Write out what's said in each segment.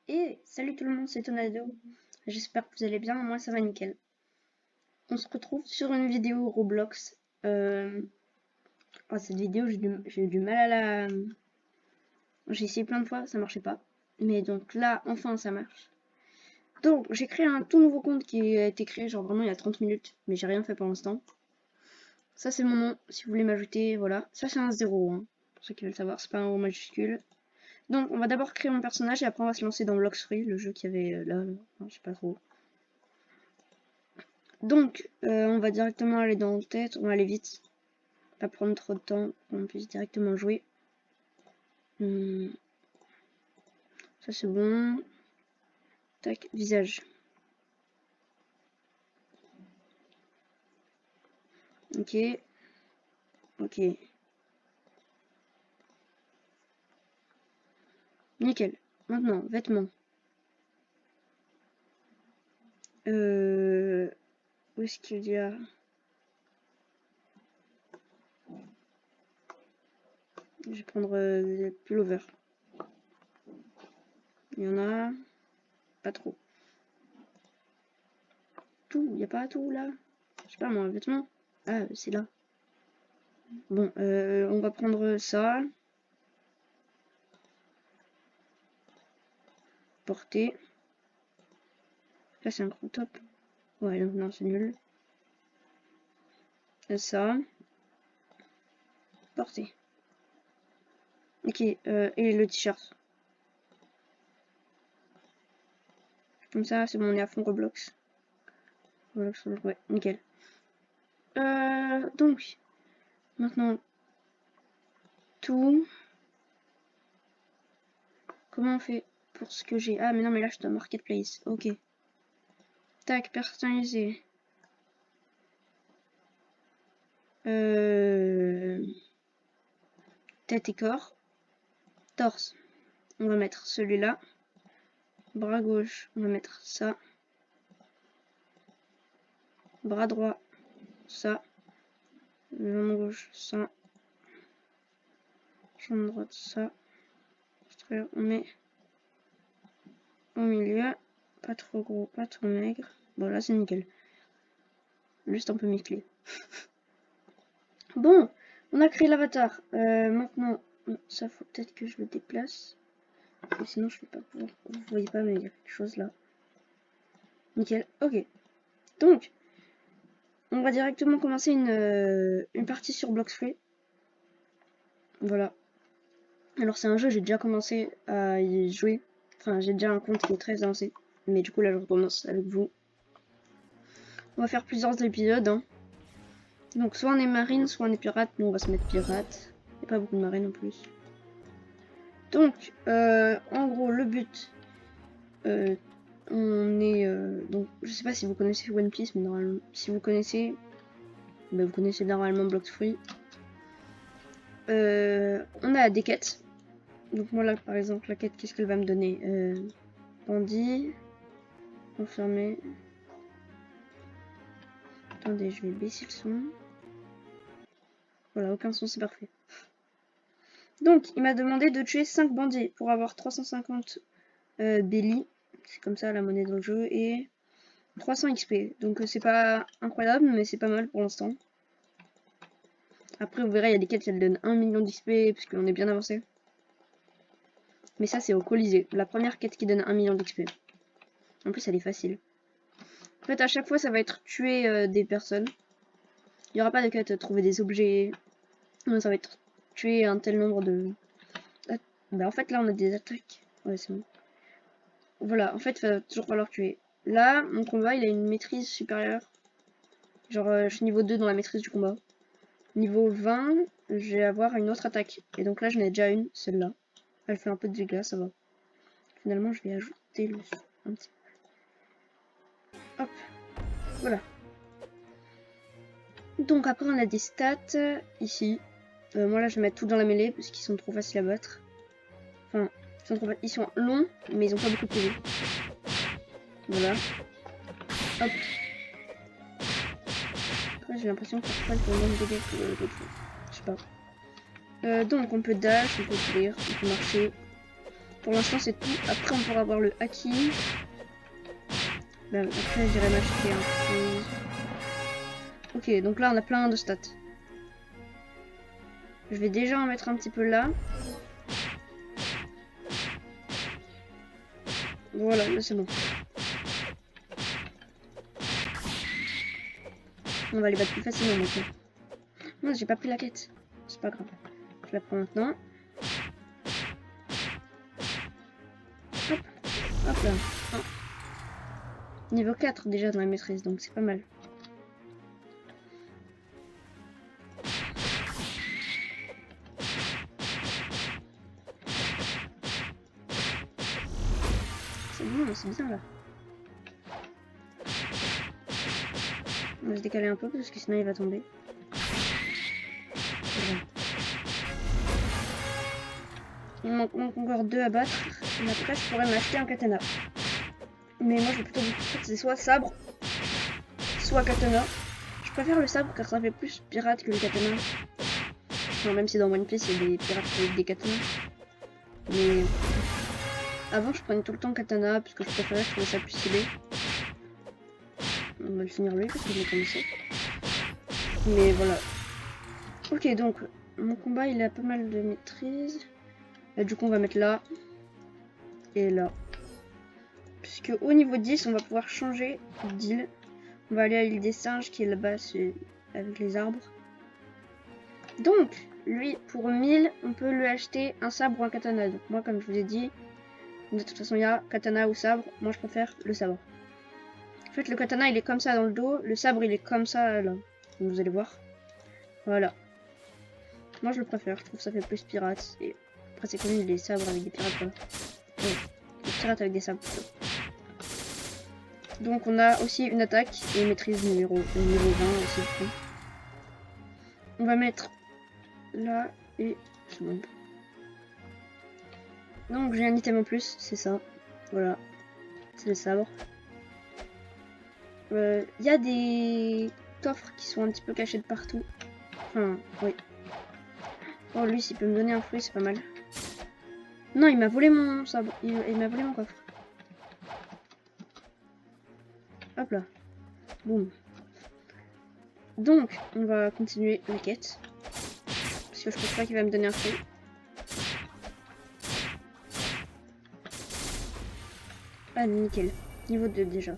Et salut tout le monde, c'est Tonado. J'espère que vous allez bien, moi ça va nickel. On se retrouve sur une vidéo Roblox. Cette vidéo, j'ai eu du mal à la... J'ai essayé plein de fois, ça marchait pas. Mais donc là, enfin ça marche. Donc j'ai créé un tout nouveau compte qui a été créé genre vraiment il y a 30 minutes. Mais j'ai rien fait pour l'instant. Ça c'est mon nom, si vous voulez m'ajouter, voilà. Ça c'est un 0, hein, pour ceux qui veulent savoir, c'est pas un O majuscule. Donc on va d'abord créer mon personnage et après on va se lancer dans Blox Free, le jeu qu'il y avait là, je sais pas trop. Donc, on va directement aller dans tête, on va aller vite, pas prendre trop de temps, on puisse directement jouer. Ça c'est bon. Tac, visage. Ok. Ok. Nickel. Maintenant, vêtements. Où est-ce qu'il y a... Je vais prendre le pullover. Il y en a... Pas trop. Tout, il n'y a pas tout là. Je sais pas moi, vêtements. Ah, c'est là. Bon, on va prendre ça. Porter. Là c'est un crop top. Ouais, non, c'est nul. Et ça. Porter. Ok, et le t-shirt. Comme ça, c'est bon, on est à fond Roblox. Roblox, ouais, nickel. Donc, maintenant, tout. Comment on fait pour ce que j'ai? Ah, mais non, mais là, je dois marketplace. Ok. Tac, personnalisé. Tête et corps. Torse. On va mettre celui-là. Bras gauche, on va mettre ça. Bras droit, ça. Jambe gauche, ça. Jambe droite, ça. On met au milieu. Pas trop gros, pas trop maigre. Bon, là, c'est nickel. Juste un peu musclé. Bon, on a créé l'avatar. Maintenant, ça faut peut-être que je le déplace. Et sinon, je vais pas pouvoir. Vous voyez pas, mais il y a quelque chose là. Nickel. Ok. Donc, on va directement commencer une partie sur Blox Free. Voilà. Alors, c'est un jeu, j'ai déjà commencé à y jouer. Enfin, j'ai déjà un compte qui est très avancé. Mais du coup, là, je recommence avec vous. On va faire plusieurs épisodes. Hein. Donc, soit on est marine, soit on est pirate. Nous, on va se mettre pirate. Il n'y a pas beaucoup de marine en plus. Donc, en gros, le but, on est... donc, je sais pas si vous connaissez One Piece, mais normalement, si vous connaissez, vous connaissez normalement Blox Free. On a des quêtes. Donc moi là, par exemple, la quête, qu'est-ce qu'elle va me donner? Bandit, confirmé. Attendez, je vais baisser le son. Voilà, aucun son, c'est parfait. Donc, il m'a demandé de tuer 5 bandits pour avoir 350 belly. C'est comme ça la monnaie dans le jeu. Et 300 XP. Donc c'est pas incroyable, mais c'est pas mal pour l'instant. Après, vous verrez, il y a des quêtes qui donnent 1 million d'XP, parce qu'on est bien avancé. Mais ça, c'est au Colisée. La première quête qui donne 1 million d'XP. En plus, elle est facile. En fait, à chaque fois, ça va être tuer des personnes. Il n'y aura pas de quête trouver des objets. Non, ça va être tuer un tel nombre de... Bah, en fait, là, on a des attaques. Ouais, c'est bon. Voilà, en fait, il va toujours falloir tuer. Là, mon combat, il a une maîtrise supérieure. Genre, je suis niveau 2 dans la maîtrise du combat. Niveau 20, je vais avoir une autre attaque. Et donc là, j'en ai déjà une, celle-là. Elle fait un peu de dégâts, ça va. Finalement, je vais ajouter le un petit peu. Hop, voilà. Donc après, on a des stats ici. Moi là, je vais mettre tout dans la mêlée parce qu'ils sont trop faciles à battre. Enfin, ils sont longs, mais ils ont pas beaucoup de PV. Voilà. Hop. Après, j'ai l'impression que parfois, ils font moins de dégâts que d'autres choses. Je sais pas. Donc, on peut dash, on peut courir, on peut marcher. Pour l'instant, c'est tout. Après, on pourra avoir le haki. Bah, après, j'irai m'acheter un freeze. Ok, donc là, on a plein de stats. Je vais déjà en mettre un petit peu là. Voilà, là c'est bon. On va les battre plus facilement maintenant. Non, j'ai pas pris la quête. C'est pas grave. Je la prends maintenant. Hop, hop là. Oh. Niveau 4 déjà dans la maîtrise, donc c'est pas mal. C'est bon, c'est bien là. On va se décaler un peu parce que sinon il va tomber. Voilà. Il manque encore 2 à battre. Et après je pourrais m'acheter un katana. Mais moi je vais plutôt c'est soit sabre, soit katana. Je préfère le sabre car ça fait plus pirate que le katana. Enfin, même si dans One Piece il y a des pirates avec des katanas. Mais avant je prenais tout le temps katana parce que je préférais, je trouvais ça plus stylé. On va le finir lui parce que je l'ai commencé. Mais voilà. Ok, donc mon combat il a pas mal de maîtrise. Là, du coup on va mettre là. Et là. Puisque au niveau 10 on va pouvoir changer d'île. On va aller à l'île des singes qui est là-bas, c'est avec les arbres. Donc lui pour 1000 on peut lui acheter un sabre ou un katana. Donc moi comme je vous ai dit, de toute façon il y a katana ou sabre. Moi je préfère le sabre. En fait le katana il est comme ça dans le dos. Le sabre il est comme ça là. Donc, vous allez voir. Voilà. Moi je le préfère, je trouve que ça fait plus pirate. Et après c'est connu les sabres avec des pirates quoi. Ouais, les pirates avec des sabres plutôt. Donc on a aussi une attaque et une maîtrise niveau 20 aussi. On va mettre là et c'est bon. Donc j'ai un item en plus, c'est ça. Voilà. C'est le sabre. Il y a des coffres qui sont un petit peu cachés de partout. Enfin, oui. Oh lui s'il peut me donner un fruit c'est pas mal. Non il m'a volé mon sabre, il m'a volé mon coffre. Hop là. Boum. Donc on va continuer la quête. Parce que je pense pas qu'il va me donner un fruit. Ah nickel. Niveau 2 déjà.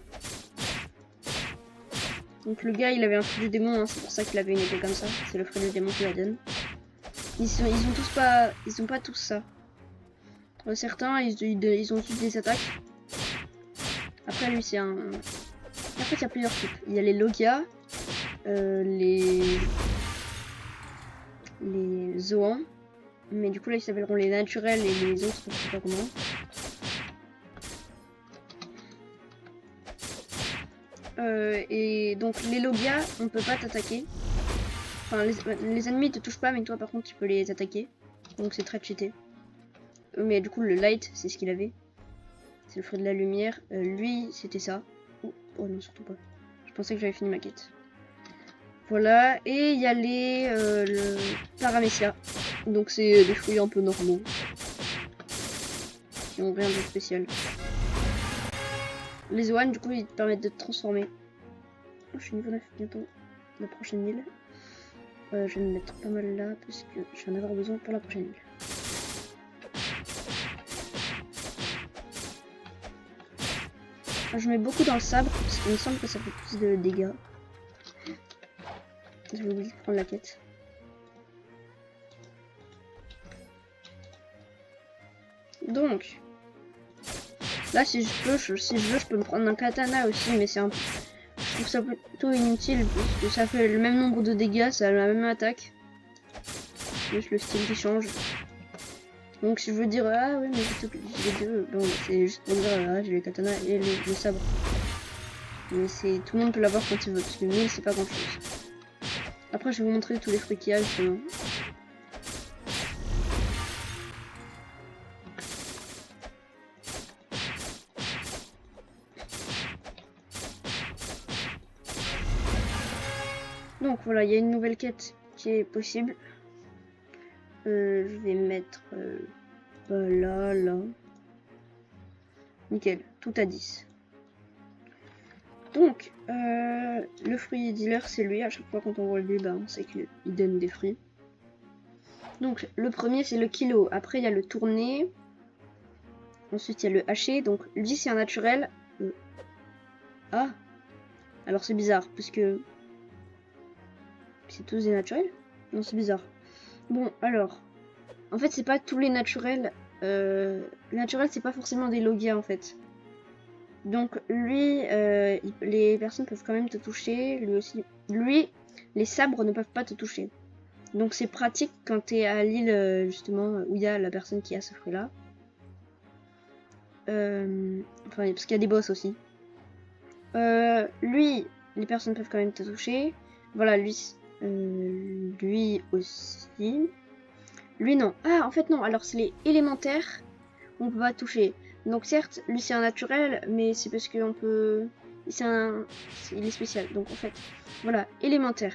Donc le gars il avait un fruit du démon, hein, c'est pour ça qu'il avait une épée comme ça. C'est le fruit du démon qui la donne. Ils ont pas tous ça. Certains ils ont tous des attaques. Après lui c'est un... En fait il y a plusieurs types. Il y a les Logia, les Zoans. Mais du coup là ils s'appelleront les naturels et les autres je sais pas comment. Et donc les Logia on peut pas t'attaquer. Enfin les ennemis te touchent pas mais toi par contre tu peux les attaquer. Donc c'est très cheaté. Mais du coup le light c'est ce qu'il avait. C'est le fruit de la lumière. Lui c'était ça. Oh non surtout pas. Je pensais que j'avais fini ma quête. Voilà. Et il y a les le Paramecia. Donc c'est des fruits un peu normaux. Qui ont rien de spécial. Les Zoan du coup ils te permettent de te transformer. Oh, je suis niveau 9 bientôt. La prochaine île. Je vais me mettre pas mal là parce que je vais en avoir besoin pour la prochaine île. Je mets beaucoup dans le sabre parce qu'il me semble que ça fait plus de dégâts. Je vais oublier de prendre la quête. Donc là si je veux je peux me prendre un katana aussi mais c'est un peu... Je trouve ça plutôt inutile parce que ça fait le même nombre de dégâts, ça a la même attaque. Juste le style qui change. Donc si je veux dire ah oui mais j'ai les deux, bon c'est juste pour dire ah j'ai le katana et le sabre. Mais c'est tout le monde peut l'avoir quand il veut parce que 1000 c'est pas grand chose. Après je vais vous montrer tous les fruits qu'il y a justement. Donc voilà, il y a une nouvelle quête qui est possible. Je vais mettre là. Nickel, tout à 10. Donc, le fruit dealer, c'est lui. À chaque fois quand on voit lui, bah, on sait qu'il donne des fruits. Donc, le premier, c'est le kilo. Après, il y a le tourné. Ensuite, il y a le haché. Donc, lui, c'est un naturel. Ah, alors c'est bizarre, parce que c'est tous des naturels. Non, c'est bizarre. Bon, alors, en fait, c'est pas tous les naturels. Les naturels, c'est pas forcément des logia, en fait. Donc, lui, les personnes peuvent quand même te toucher. Lui aussi. Lui, les sabres ne peuvent pas te toucher. Donc, c'est pratique quand t'es à l'île, justement, où il y a la personne qui a ce fruit-là. Enfin, parce qu'il y a des boss aussi. Lui, les personnes peuvent quand même te toucher. Voilà, lui aussi. Lui, non. Ah, en fait, non. Alors, c'est les élémentaires. On peut pas toucher. Donc, certes, lui, c'est un naturel, mais c'est parce qu'on peut... Il est spécial. Donc, en fait, voilà, élémentaire.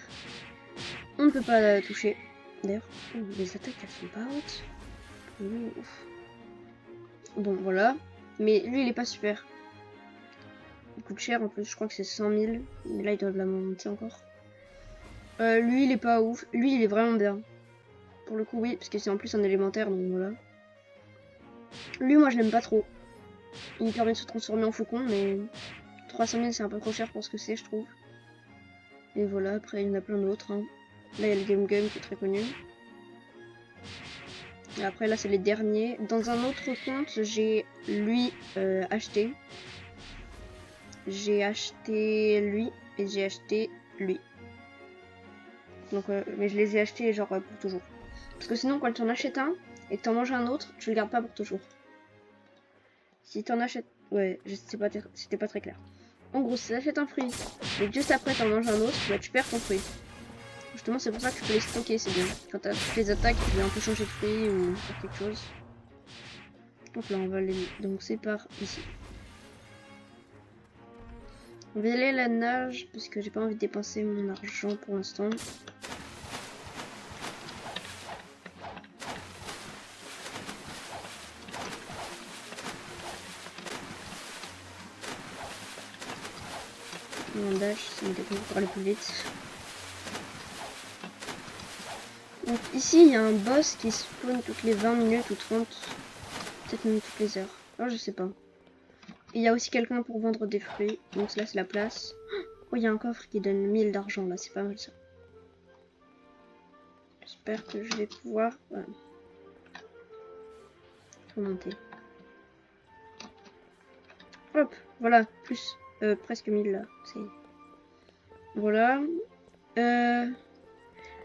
On ne peut pas toucher. D'ailleurs, les attaques, elles sont pas hautes. Ouf. Bon, voilà. Mais lui, il est pas super. Il coûte cher en plus, je crois que c'est 100 000. Mais là, ils doivent la monter encore. Lui, il est pas ouf. Lui, il est vraiment bien. Pour le coup, oui, parce que c'est en plus un élémentaire, donc voilà. Lui, moi, je l'aime pas trop. Il permet de se transformer en faucon, mais 300 000, c'est un peu trop cher pour ce que c'est, je trouve. Et voilà, après, il y en a plein d'autres. Hein. Là, il y a le Game Gum qui est très connu. Et après, là, c'est les derniers. Dans un autre compte, j'ai lui acheté. J'ai acheté lui et j'ai acheté lui. Donc, mais je les ai achetés genre pour toujours. Parce que sinon, quand tu en achètes un et que tu en manges un autre, tu le gardes pas pour toujours. Si tu en achètes... Ouais, c'était pas très clair. En gros, si tu achètes un fruit et que juste après tu en manges un autre, bah, tu perds ton fruit. Justement, c'est pour ça que tu peux les stocker, c'est bien. Quand tu as toutes les attaques, tu veux un peu changer de fruit ou faire quelque chose. Donc là, on va aller... Donc c'est par ici. On va y aller à la nage parce que j'ai pas envie de dépenser mon argent pour l'instant. Mon dash, c'est une technique pour aller plus vite. Donc ici, il y a un boss qui spawn toutes les 20 minutes ou 30. Peut-être même toutes les heures. Alors je sais pas. Et il y a aussi quelqu'un pour vendre des fruits. Donc là, c'est la place. Oh, il y a un coffre qui donne 1000 d'argent là. C'est pas mal ça. J'espère que je vais pouvoir remonter. Hop, voilà. Plus presque 1000 là. Voilà.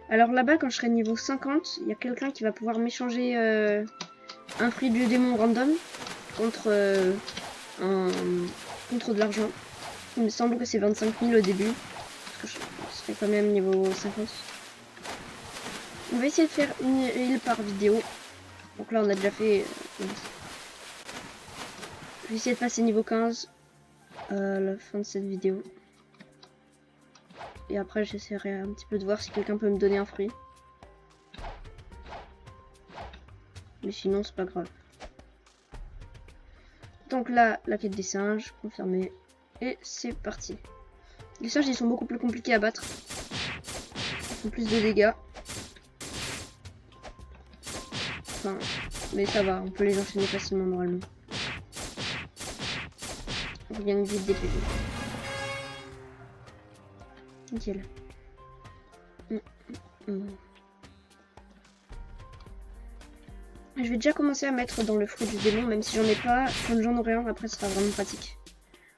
Alors là-bas, quand je serai niveau 50, il y a quelqu'un qui va pouvoir m'échanger un fruit du démon random contre de l'argent. Il me semble que c'est 25 000 au début. Parce que je serai quand même niveau 50. On va essayer de faire une île par vidéo. Donc là, on a déjà fait... je vais essayer de passer niveau 15 à la fin de cette vidéo. Et après, j'essaierai un petit peu de voir si quelqu'un peut me donner un fruit. Mais sinon, c'est pas grave. Donc là, la quête des singes, confirmée. Et c'est parti. Les singes, ils sont beaucoup plus compliqués à battre. Ils font plus de dégâts. Enfin, mais ça va, on peut les enchaîner facilement normalement. On gagne vite des PV. Nickel. Je vais déjà commencer à mettre dans le fruit du démon, même si j'en ai pas. Quand j'en aurai un, après, ce sera vraiment pratique.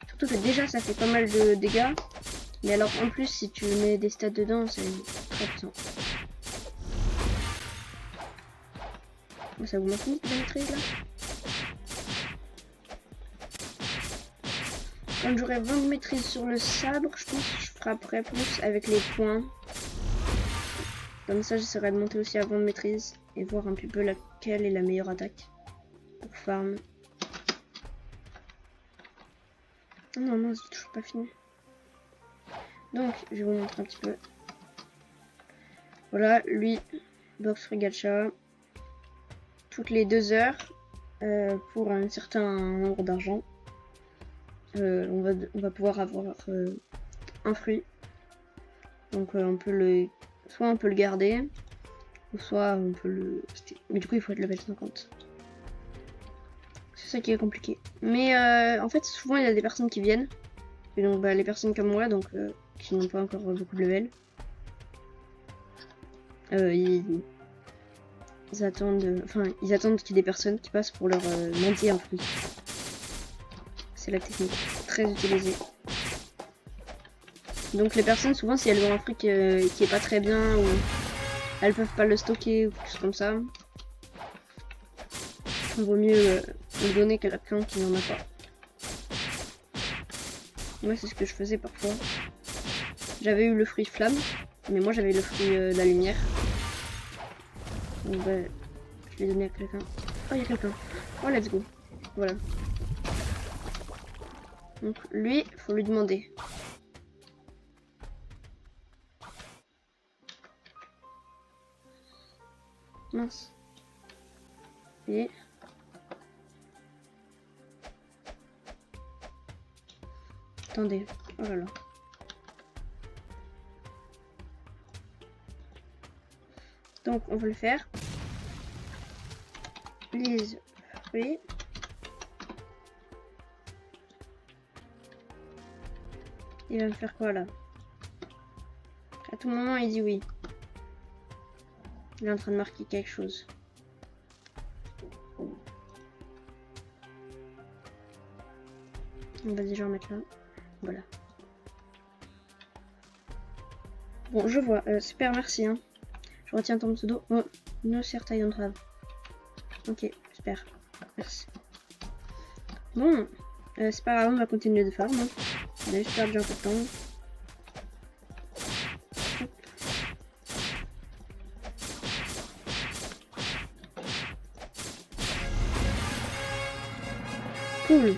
Surtout que déjà, ça fait pas mal de dégâts. Mais alors, en plus, si tu mets des stats dedans, c'est très puissant. Ça vous manque de maîtrise, là? Quand j'aurai 20 de maîtrise sur le sabre, je pense que je frapperai plus avec les poings. Comme ça, j'essaierai de monter aussi à 20 de maîtrise et voir un petit peu laquelle est la meilleure attaque pour farm. Non, non, c'est toujours pas fini. Donc, je vais vous montrer un petit peu. Voilà, lui, box free gacha. Toutes les 2 heures pour un certain nombre d'argent. on va pouvoir avoir un fruit. Donc on peut le... Soit on peut le garder, ou soit on peut le... Mais du coup il faut être level 50. C'est ça qui est compliqué. Mais en fait souvent il y a des personnes qui viennent. Et donc bah, les personnes comme moi, donc qui n'ont pas encore beaucoup de level. Ils attendent... Enfin ils attendent qu'il y ait des personnes qui passent pour leur mendier un fruit. C'est la technique très utilisée. Donc les personnes souvent si elles ont un fruit qui est pas très bien ou elles peuvent pas le stocker ou quelque chose comme ça, il vaut mieux le donner à quelqu'un qui n'en a pas. Moi c'est ce que je faisais parfois. J'avais eu le fruit flamme, mais moi j'avais le fruit de la lumière. Donc bah, je l'ai donné à quelqu'un. Oh il y a quelqu'un. Oh let's go. Voilà. Donc lui, faut lui demander. Mince. Et... Attendez. Oh là là. Donc on va le faire. Les fruits. Il va me faire quoi là? À tout moment il dit oui. Il est en train de marquer quelque chose. On va déjà en mettre là. Voilà. Bon, je vois. Super, merci. Hein. Je retiens ton pseudo. Oh, no certes I don't have. Ok, super. Merci. Bon, c'est pas grave, on va continuer de farm. Hein. On a juste perdu un peu de temps. Hop. Cool.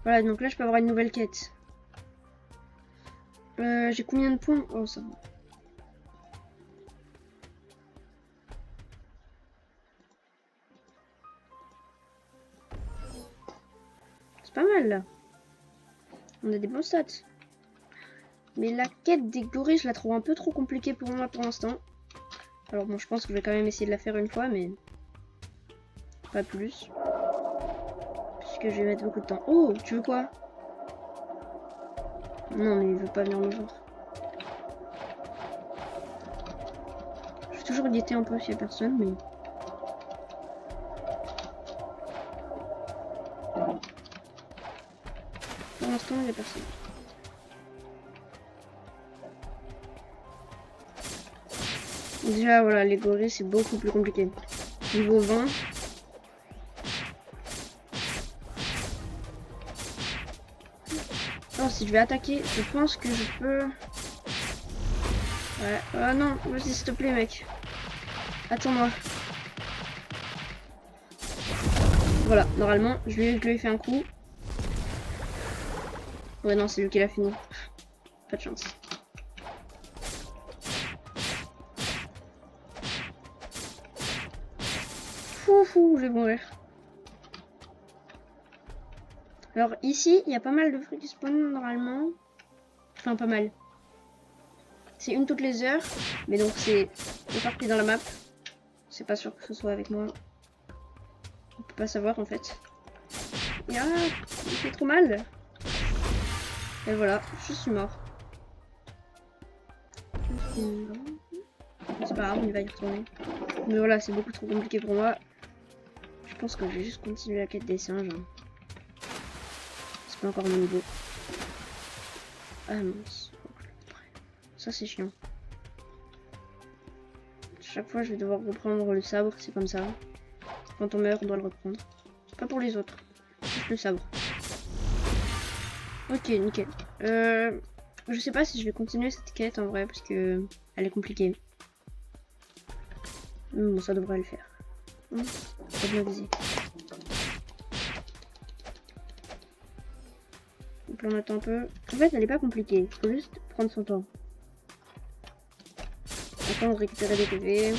Voilà, donc là je peux avoir une nouvelle quête. J'ai combien de points? Oh, ça va. C'est pas mal là. On a des bons stats. Mais la quête des gorilles, je la trouve un peu trop compliquée pour moi pour l'instant. Alors bon, je pense que je vais quand même essayer de la faire une fois, mais pas plus. Puisque je vais mettre beaucoup de temps. Oh, tu veux quoi? Non, mais il veut pas venir me voir. Je vais toujours guetter un peu s'il y a personne, mais... Pour l'instant, il n'y a personne. Déjà, voilà, les gorilles, c'est beaucoup plus compliqué. Niveau 20. Alors, si je vais attaquer, je pense que je peux... Ouais. Ah non, vas-y, s'il te plaît, mec. Attends-moi. Voilà, normalement, je lui ai fait un coup. Ouais, non, c'est lui qui l'a fini. Pas de chance. Fou, je vais mourir. Alors ici, il y a pas mal de fruits qui spawnent normalement. Enfin, pas mal. C'est une toutes les heures. Mais donc c'est réparti dans la map. C'est pas sûr que ce soit avec moi. On peut pas savoir en fait. Et ah, il fait trop mal. Et voilà, je suis mort. C'est pas grave, on va y retourner. Mais voilà, c'est beaucoup trop compliqué pour moi. Je pense que je vais juste continuer la quête des singes. C'est pas encore mon niveau. Ah mince. Ça c'est chiant. Chaque fois je vais devoir reprendre le sabre, c'est comme ça. Quand on meurt, on doit le reprendre. Pas pour les autres. Juste le sabre. Ok, nickel. Je sais pas si je vais continuer cette quête en vrai parce que elle est compliquée. Bon, ça devrait le faire. J'ai bien visé. Donc là on attend un peu. En fait elle est pas compliquée. Il faut juste prendre son temps. Attends de récupérer des PV.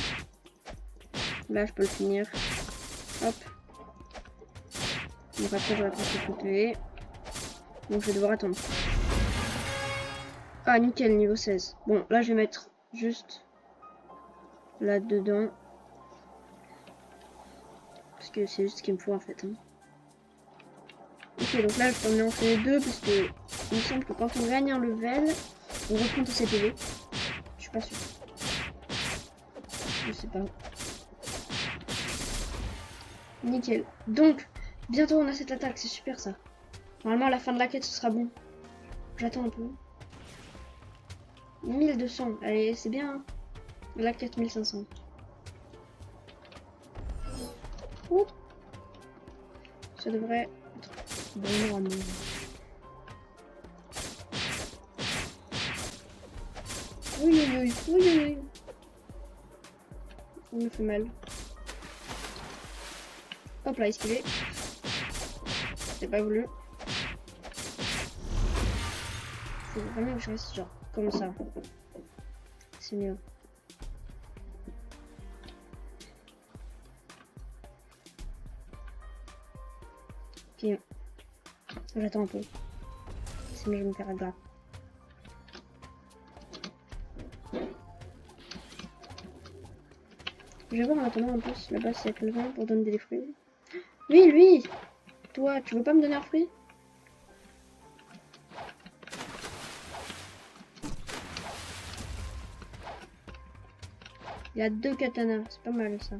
Là je peux le finir. Hop. Donc après je vais prendre ce PV. Donc je vais devoir attendre. Ah nickel, niveau 16. Bon, là je vais mettre juste là-dedans. Parce que c'est juste ce qu'il me faut en fait. Hein. Ok, donc là je peux en enchaîner 2 parce que il me semble que quand on gagne un level, on reprend tous ses PV. Je suis pas sûre. Je sais pas. Nickel. Donc, bientôt on a cette attaque, c'est super ça. Normalement à la fin de la quête ce sera bon. J'attends un peu. 1200, allez c'est bien. Hein. La quête 1500. Ouh. Ça devrait être bon normalement. Oui oui oui, oui oui oui. On me fait mal. Hop là, esquiver. J'ai pas voulu. Faut vraiment que je reste genre comme ça. C'est mieux. Ok. J'attends un peu. Sinon je vais me faire aggraver. Je vais voir en attendant un peu si là-bas c'est quelqu'un pour donner des fruits. Oui, lui! Toi, tu veux pas me donner un fruit? Il y a 2 katanas, c'est pas mal ça.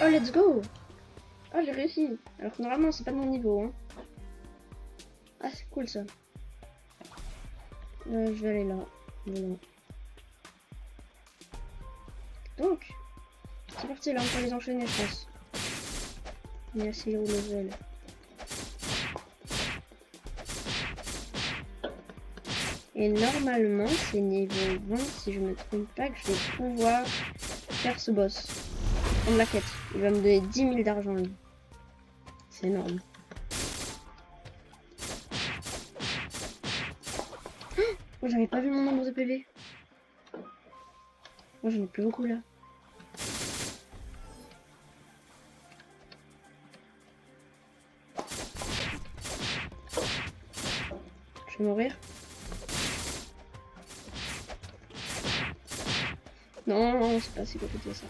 Oh, let's go! Oh, j'ai réussi! Alors que normalement, c'est pas de mon niveau. Hein. Ah, c'est cool ça. Je vais aller là. Voilà. Donc, c'est parti, là, on peut les enchaîner, je pense. Il y a 6 level. Et normalement, c'est niveau 20, si je me trompe pas, que je vais pouvoir faire ce boss. Prendre la quête. Il va me donner 10 000 d'argent, lui. C'est énorme. Oh, j'avais pas vu mon nombre de PV. Moi, j'en ai plus beaucoup, là. Je vais mourir. Non, non, c'est pas si compliqué ça.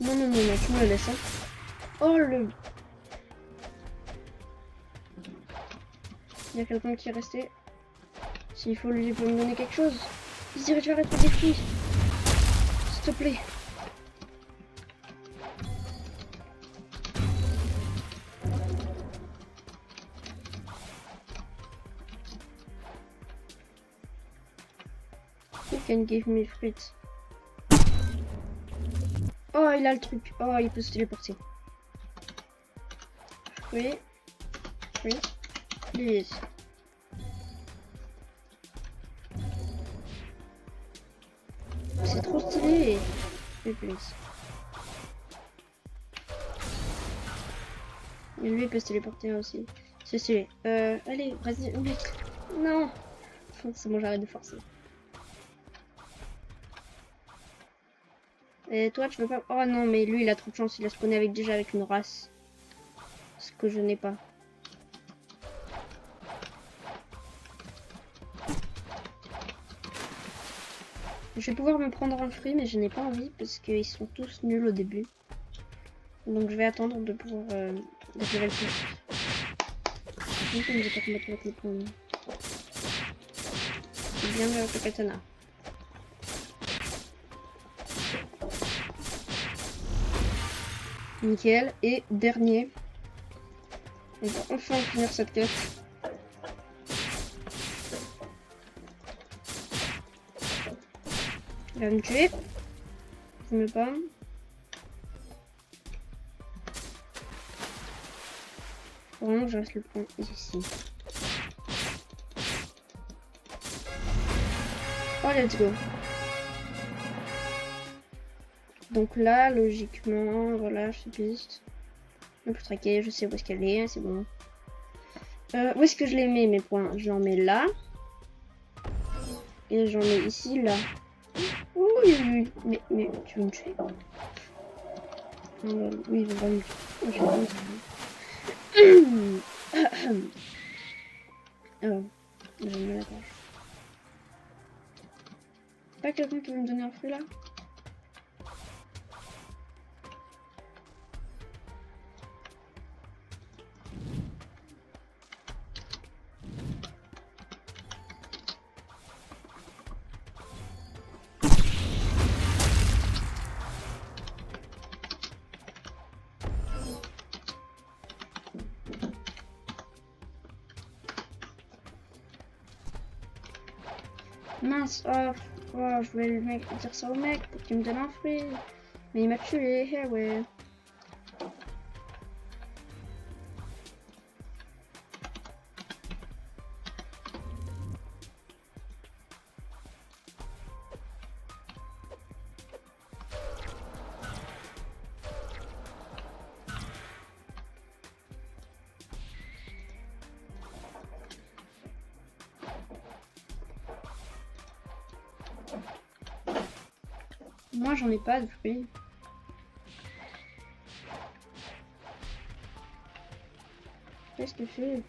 Non, non, non, non, tu me le laisses. Hein. Oh, le... Il y a quelqu'un qui est resté. S'il faut, lui, il peut me donner quelque chose. Il dirait, tu arrêtes des fruits. S'il te plaît. You can give me fruits. Oh, il a le truc. Oh, il peut se téléporter. Oui. Oui. Please. C'est trop stylé. Oui, please. Et lui, il peut se téléporter aussi. C'est stylé. Allez, vas-y, vite. Non. C'est bon, j'arrête de forcer. Et toi, tu veux pas... Oh non, mais lui, il a trop de chance. Il a spawné déjà avec une race. Ce que je n'ai pas. Je vais pouvoir me prendre un fruit, mais je n'ai pas envie parce qu'ils sont tous nuls au début. Donc je vais attendre de pouvoir d'être level plus. Je vais pas combattre avec les points. C'est bien avec le katana. Nickel. Et dernier. On va enfin finir cette quête. Il va me tuer. Je me pas. Vraiment, je reste le point ici. let's go. Donc là, logiquement, voilà, je suis piste. On peut traquer, je sais où est-ce qu'elle est, c'est bon. Où est-ce que je les mets mes points? Je les mets là. Et j'en mets ici, là. Oui. Mais tu veux me tuer? Oui, je vais me tuer. Oh, j'ai mal à la gorge. Pas quelqu'un qui veut me donner un fruit là? Mince, je voulais dire ça au mec pour qu'il me donne un fruit. Mais il m'a tué, eh ouais. Moi j'en ai pas de fruits. Qu'est-ce que tu fais?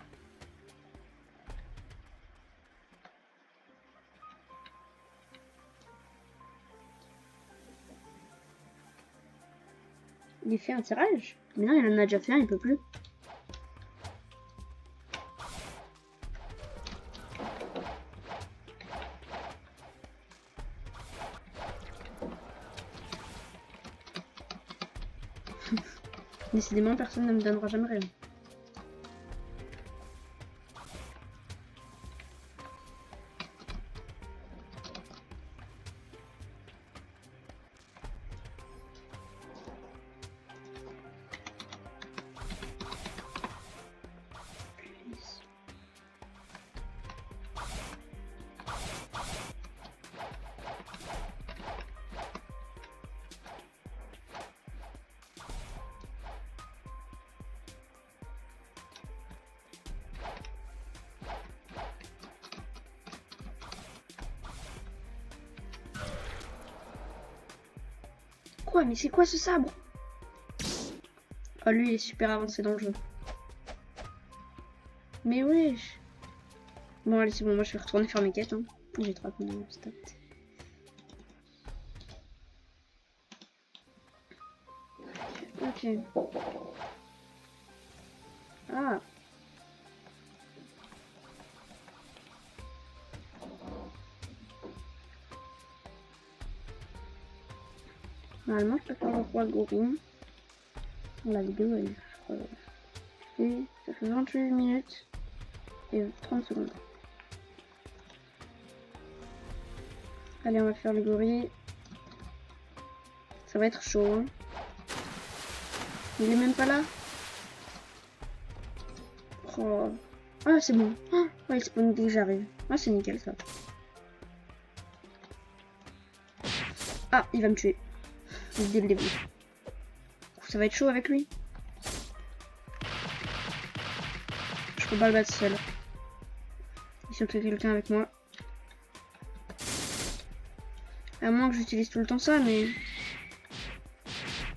Il fait un tirage? Mais non, il en a déjà fait un, il peut plus. Décidément, personne ne me donnera jamais rien. Quoi? Mais c'est quoi ce sabre? Oh, lui, il est super avancé dans le jeu. Mais wesh. Bon, allez, c'est bon, moi je vais retourner faire mes quêtes. Hein. J'ai 3 points de stats. Ok. Ah. Normalement, je peux faire le roi gorille. La vidéo, elle, et ça fait 28 minutes et 30 secondes. Allez, on va faire le gorille. Ça va être chaud. Hein. Il est même pas là. Oh. Ah, c'est bon. Oh, il spawn dès que j'arrive. Ah, c'est nickel ça. Ah, il va me tuer. Dès le début. Ça va être chaud avec lui. Je peux pas le battre seul. Il faut qu'il y ait quelqu'un avec moi. À moins que j'utilise tout le temps ça, mais...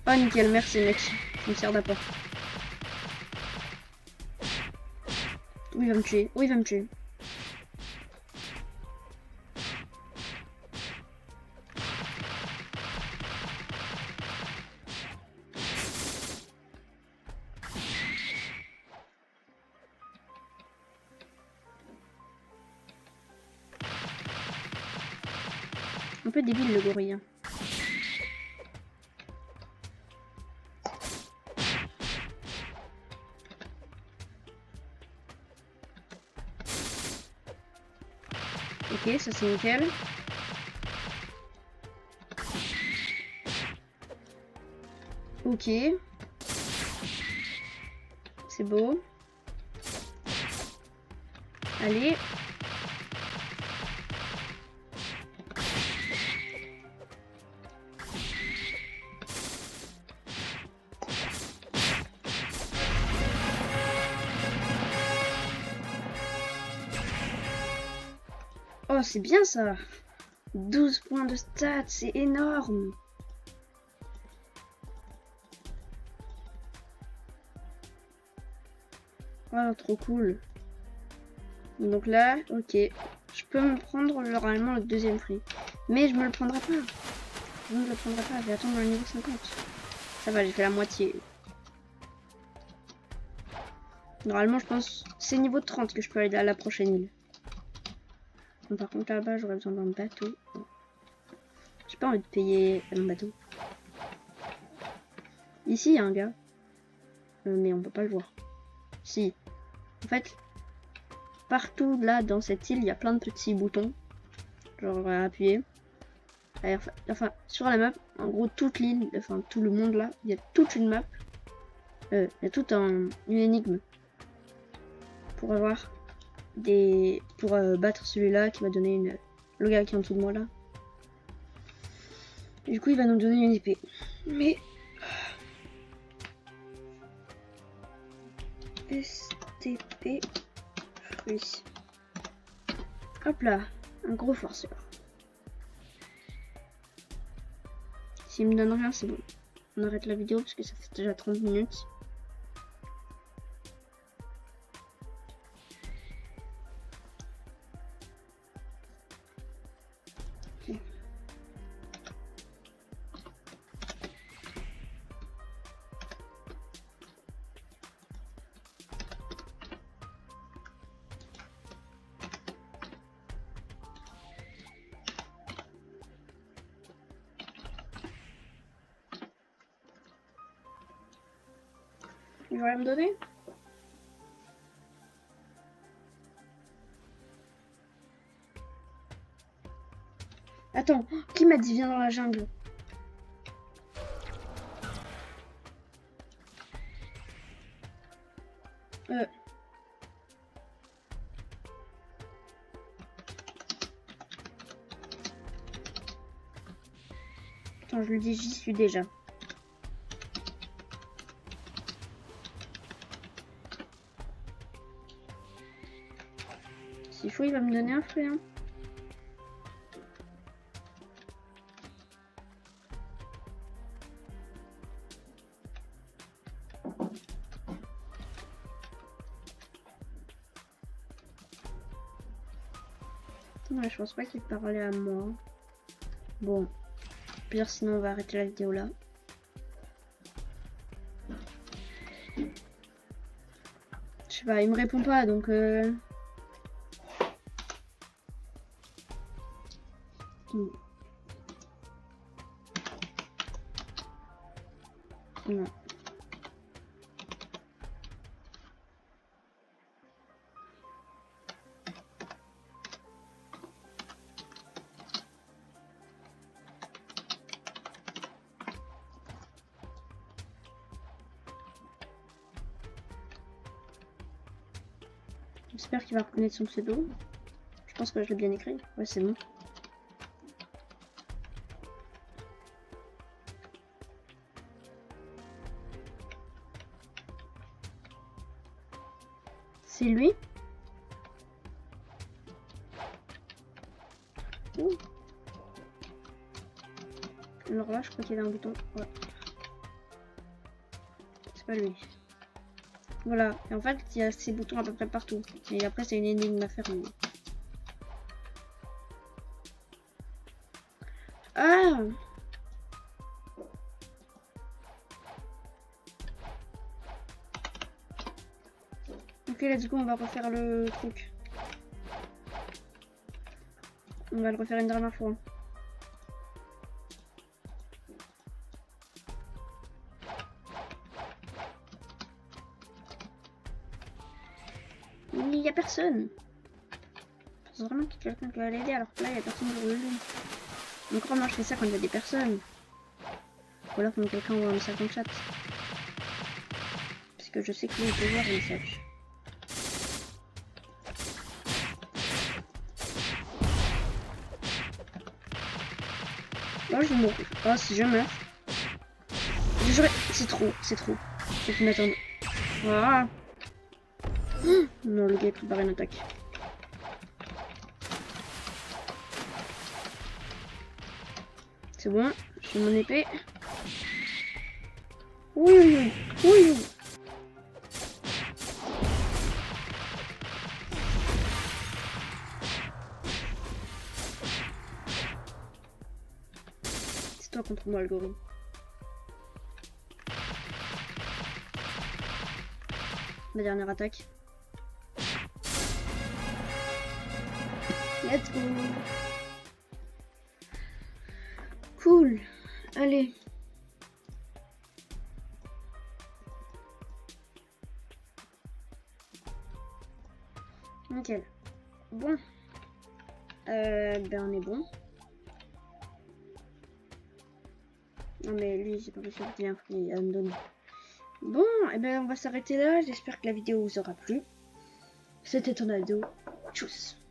Oh, nickel, merci mec. Je me sers d'apport. Oui, il va me tuer. Oui, il va me tuer. Un peu débile le gorille. Hein. Ok, ça c'est nickel. Ok. C'est beau. c'est bien ça. 12 points de stats, c'est énorme. Oh, trop cool. Donc là, ok. Je peux me prendre normalement le deuxième prix. Mais je me le prendrai pas. Je ne le prendrai pas, je vais attendre le niveau 50. Ça va, j'ai fait la moitié. Normalement, je pense c'est niveau 30 que je peux aller à la prochaine île. Donc, par contre, là-bas, j'aurais besoin d'un bateau. J'ai pas envie de payer un bateau. Ici, il y a un gars. Mais on peut pas le voir. Si. En fait, partout là dans cette île, il y a plein de petits boutons. Genre, on va appuyer. Enfin, sur la map, en gros, toute l'île, enfin, tout le monde là, il y a toute une map. Il y a toute une énigme. Pour avoir des... Pour battre celui-là qui va donner une... Le gars qui est en dessous de moi là. Et du coup, il va nous donner une épée. Mais... STP fruits. Hop là, un gros forceur. S'il me donne rien, c'est bon. On arrête la vidéo parce que ça fait déjà 30 minutes. Okay. Il va rien me donner? Attends, qui m'a dit viens dans la jungle? Attends, je lui dis j'y suis déjà. S'il faut, il va me donner un fruit. Hein. Ouais, je pense pas qu'il parlait à moi. Bon, pire, sinon on va arrêter la vidéo là. Je sais pas, il me répond pas donc. Non. J'espère qu'il va reconnaître son pseudo. Je pense que je l'ai bien écrit. Ouais, c'est bon. C'est lui. Ouh. Alors là, je crois qu'il y a un bouton. Ouais. C'est pas lui. Voilà. Et en fait, il y a ces boutons à peu près partout. Et après, c'est une énigme à faire. Ah! Ok, let's go, on va refaire le truc. On va le refaire une dernière fois. Il n'y a personne. Je pense vraiment qu'il y a quelqu'un qui va l'aider alors que là, il n'y a personne pour l'aider. Donc vraiment, je fais ça quand il y a des personnes. Ou alors quand quelqu'un envoie un message dans le chat. Parce que je sais qu'il peut voir les messages. Oh, je vais mourir. Oh, si je meurs. C'est trop, c'est trop. Faut qu'il m'attende. Ah. Non, le gars a préparé une attaque. C'est bon, j'ai mon épée. Oui, oui, oui, oui, oui. C'est toi contre moi, le gorille. Ma dernière attaque. Let's go. Cool. Allez. Nickel. Bon. Ben on est bon. Non mais lui, j'ai pas réussi à bien à me donner. Bon, et ben on va s'arrêter là. J'espère que la vidéo vous aura plu. C'était Tonaldo. Tchuss.